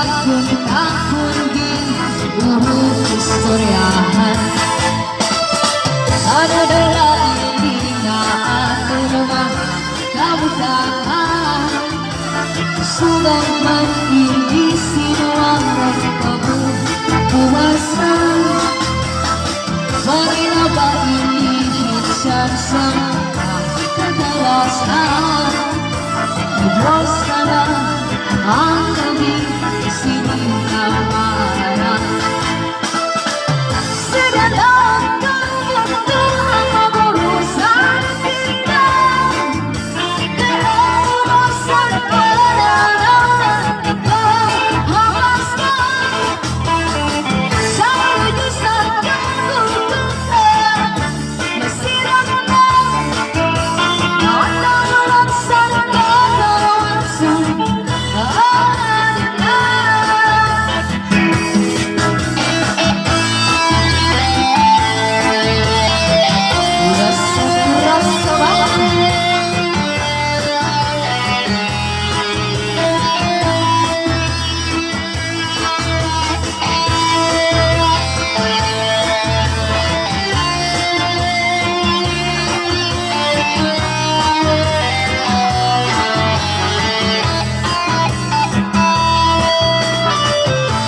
pagpunta-pun din siguro istoryahan. Ano dala hindi na ako naman kamutaan. Sugang man hindi sinuwang magpabuwasan. Bakit na ba inihit sa kadalasan? Diyos ka na ang aming sininawaran. Sige lang kang mundo ang maburusan kita. Kaya urusan ka na ang ipahawas ka. Sa Diyos at kagututan, masirang na ang nawalansan ka.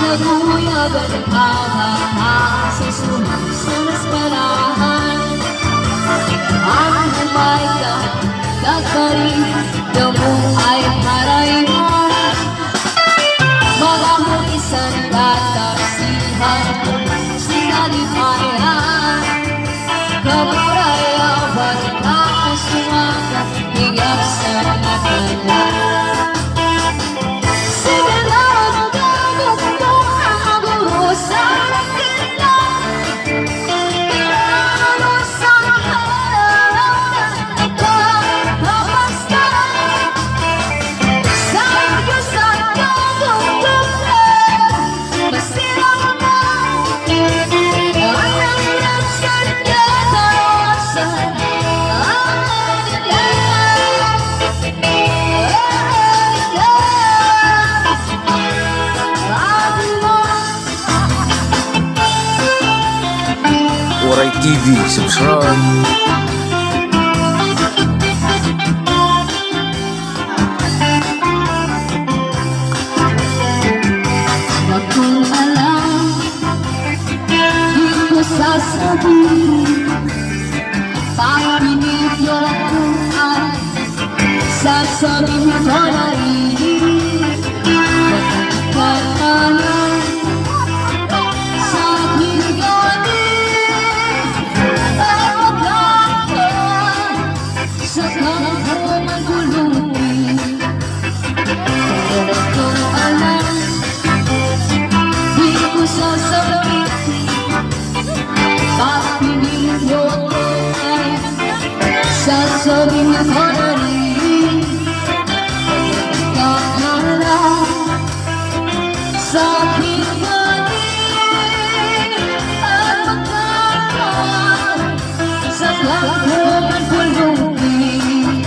Nagmuyabag-habang sa sumang sa nasbarahan. Ang humay ka, kakarin, damo ay parayman. Mga hulisan katapsihan, sinalipayan. Kamurayawan ka kusuwagan, higap sa natalan. Waray TV, subscribe. Wag kong alam, di ko sasabihin. Pag-pinigyo ko ay sasabihin ko na rin. Magkakalan sa aking galing. Sa kakaman gulungin. Wag kong alam, di ko sasabihin. Pag-pinigyo ko ay sasabihin ko na rin. Magkakala sa aking galing. At magkakalan sa kakaman gulungin.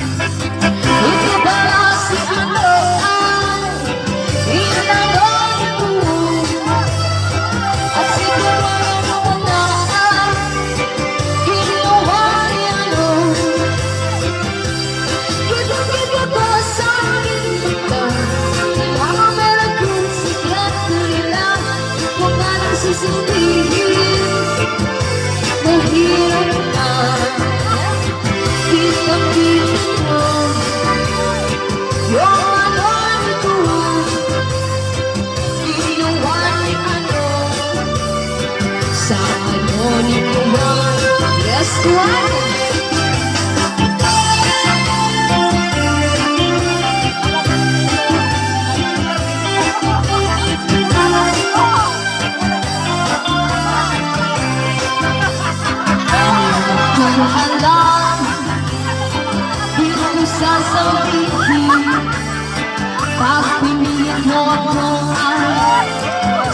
Ito pala si ano ay inagay ko. At siguro naman na ay ginawa ni ano. Gito-gito ko sa akin ito. Mga meron kong sikreto nila. Kung nga nang susundihin. Mahirap na kitang-kita mo. Yung ano nito, ginawa ni ano. Sa ano nito mo. Yes, what? Kung alam, di ko sasabihin. Pag-pinilit mo ako ay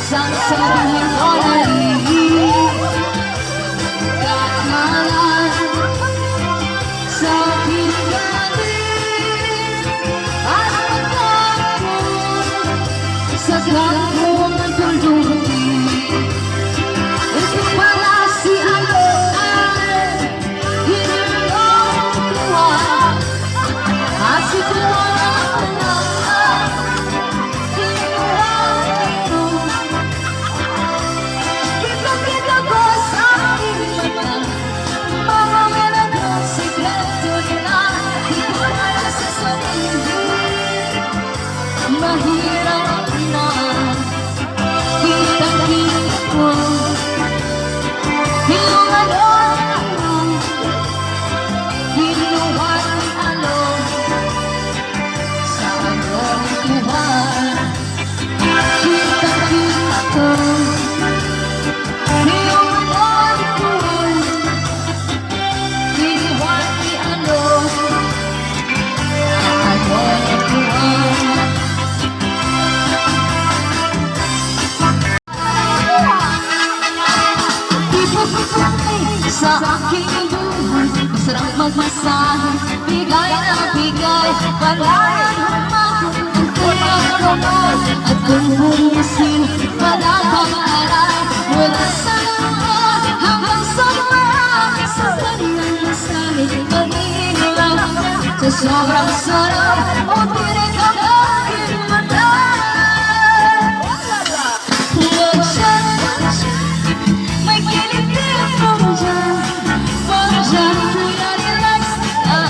sasabihin ko na rin. Kakalan sa aking galing. At magkakon sa mahirap na kitang-kita ko yung ano-ano ginawa ni ano sa anong buwan. Kitang-kita ko yung ano-ano ginawa ni ano sa anong buwan. Sa aking buhay, masarap magmasahe, bigay na bigay, palayan humahon, ang tulad at kung bumusin, wala kang aral, mula sa lupa hanggang sa lupa, sa kanyang masahe, mag-iilaw sa sobrang sarap, o tinig ang aking mata. Huwag siya, may kilig-kilig mo dyan, parang dyan kuya relax ka.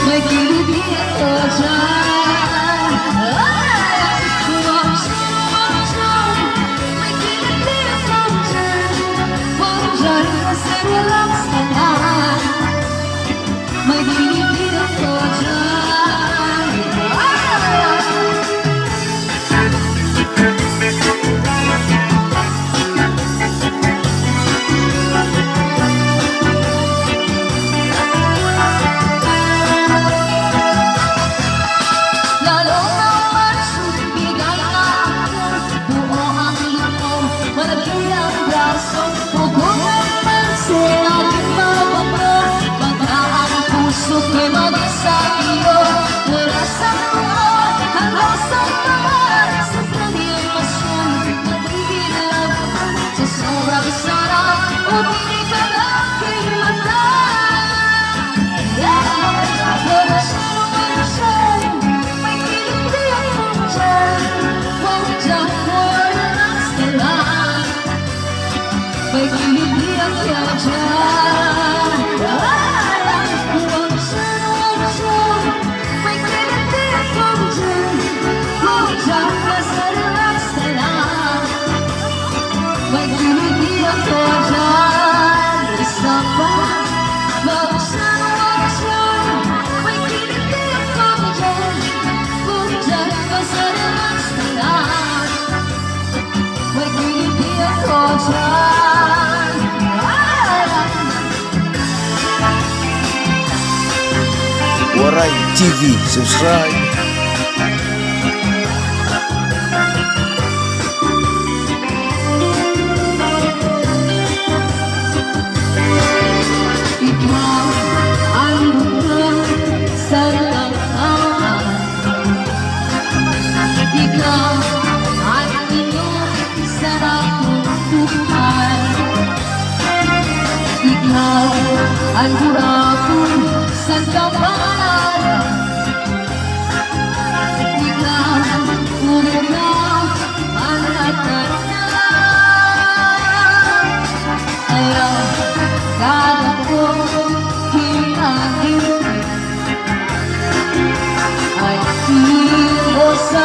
May kilig-kilig mo dyan, huwag siya, may kilig-kilig mo dyan, parang dyan kasi relax ka. May kilig-kilig mo dyan. Lalo naman bigay na ako, buo ang loob, malaki ang braso, hugot naman sa aking mabago, baka ang puso ko'y mag-isa iyo, mula sa lupa hanggang sa lupa, sa kanyang masunod, nag-iilaw sa sobrang sarap, o tinig ang aking mata. May kilig-kilig mo dyan, huwag dyan relax ka lang. May kilig-kilig ka dyan, huwag dyan, may kilig-kilig mo dyan, huwag dyan basta relax ka lang. May kilig-kilig ka dyan, isa pa, huwag dyan, may kilig-kilig mo dyan, huwag dyan basta relax ka lang. May kilig-kilig ka dyan. Waray TV, subscribe. Ikaw ang buwan sa langawan, ikaw ang inyong sarap ng buhay, ikaw ang hurapon sa kapalaran, ikaw umunaw ang natanda. Ayaw kada ko hinahintay ay tilo sa